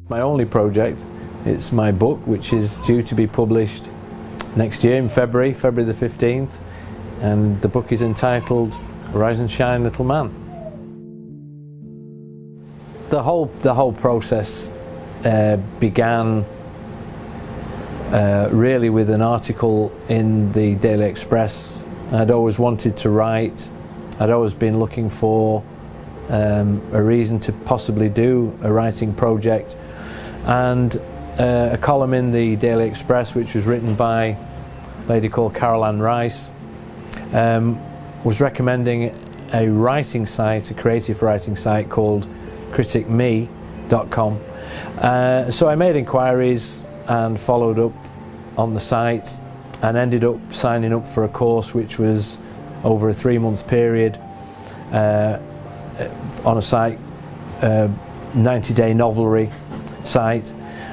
My only project, it's my book, which is due to be published next year in February the 15th, and the book is entitled Rise and Shine, Little Man. The whole process began really with an article in the Daily Express. I'd always wanted to write. I'd always been looking for a reason to possibly do a writing project, and a column in the Daily Express, which was written by a lady called Caroline Rice, was recommending a writing site, a creative writing site called criticme.com. So I made inquiries and followed up on the site and ended up signing up for a course which was over a 3-month period on a site, 90-day novelry site,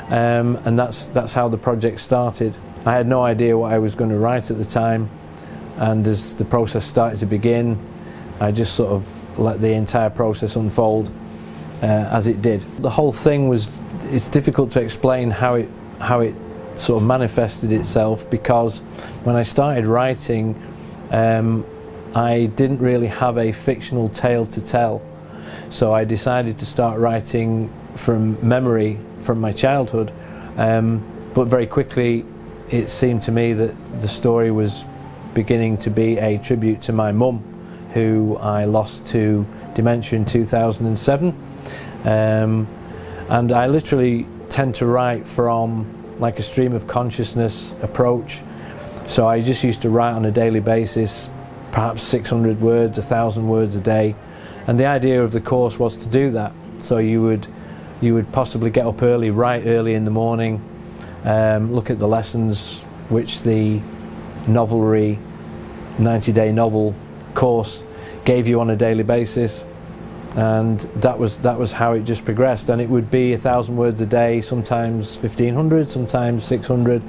and that's how the project started. I had no idea what I was going to write at the time, and as the process started to begin, I just sort of let the entire process unfold as it did. The whole thing it's difficult to explain how it sort of manifested itself, because when I started writing, I didn't really have a fictional tale to tell, so I decided to start writing from memory from my childhood, but very quickly it seemed to me that the story was beginning to be a tribute to my mum, who I lost to dementia in 2007, and I literally tend to write from like a stream of consciousness approach. So I just used to write on a daily basis, perhaps 600 words, 1,000 words a day, and the idea of the course was to do that. So you would possibly get up early, write early in the morning, look at the lessons which the novelry 90-day novel course gave you on a daily basis, and that was how it just progressed. And it would be 1,000 words a day, sometimes 1,500, sometimes 600,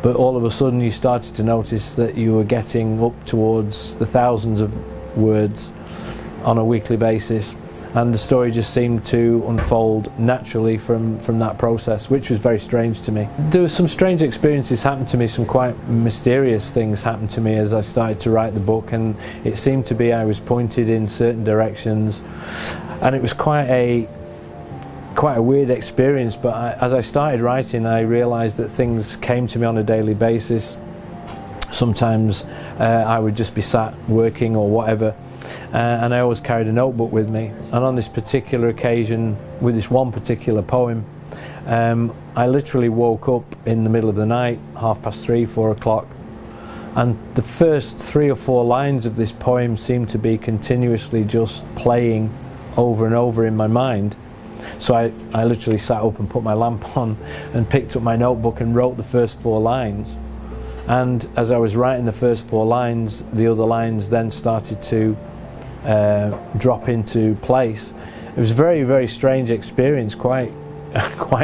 but all of a sudden you started to notice that you were getting up towards the thousands of words on a weekly basis, and the story just seemed to unfold naturally from that process, which was very strange to me. There were some strange experiences happened to me, some quite mysterious things happened to me as I started to write the book, and it seemed to be I was pointed in certain directions, and it was quite a weird experience. But as I started writing, I realised that things came to me on a daily basis. Sometimes I would just be sat working or whatever, and I always carried a notebook with me. And on this particular occasion, with this one particular poem, I literally woke up in the middle of the night, 3:30, 4 o'clock, and the first 3 or 4 lines of this poem seemed to be continuously just playing over and over in my mind. So I literally sat up and put my lamp on and picked up my notebook and wrote the first 4 lines. And as I was writing the first 4 lines, the other lines then started to drop into place. It was a very, very strange experience, quite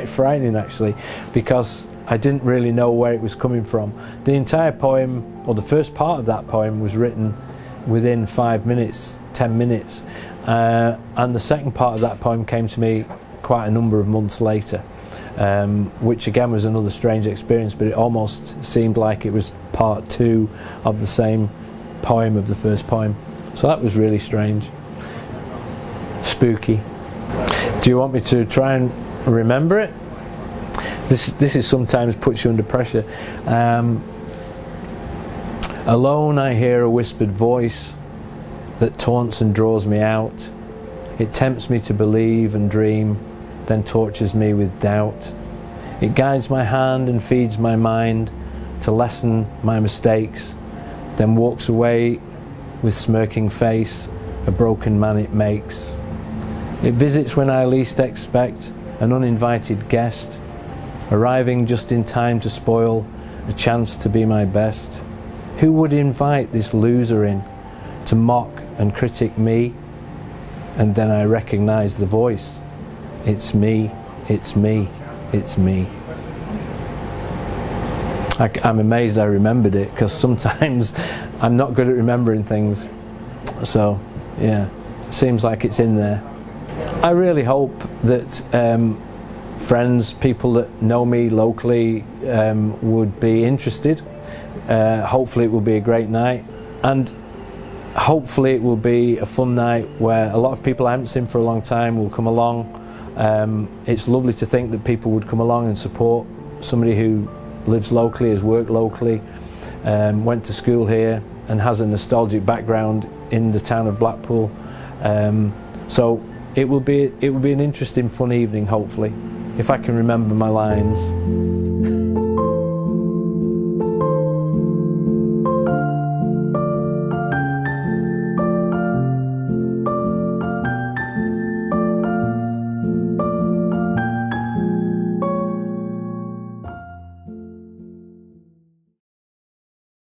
frightening actually, because I didn't really know where it was coming from. The entire poem, or the first part of that poem, was written within 5 minutes, 10 minutes, and the second part of that poem came to me quite a number of months later, which again was another strange experience, but it almost seemed like it was part 2 of the same poem of the first poem. So that was really strange, spooky. Do you want me to try and remember it? This is sometimes puts you under pressure. Alone I hear a whispered voice that taunts and draws me out. It tempts me to believe and dream, then tortures me with doubt. It guides my hand and feeds my mind to lessen my mistakes, then walks away with smirking face, a broken man it makes. It visits when I least expect, an uninvited guest, arriving just in time to spoil a chance to be my best. Who would invite this loser in to mock and critic me? And then I recognize the voice. It's me, it's me, it's me. I'm amazed I remembered it, because sometimes I'm not good at remembering things. So, yeah, seems like it's in there. I really hope that friends, people that know me locally would be interested. Hopefully it will be a great night, and hopefully it will be a fun night where a lot of people I haven't seen for a long time will come along. It's lovely to think that people would come along and support somebody who lives locally, has worked locally, went to school here and has a nostalgic background in the town of Blackpool. So it will be an interesting, fun evening, hopefully, if I can remember my lines.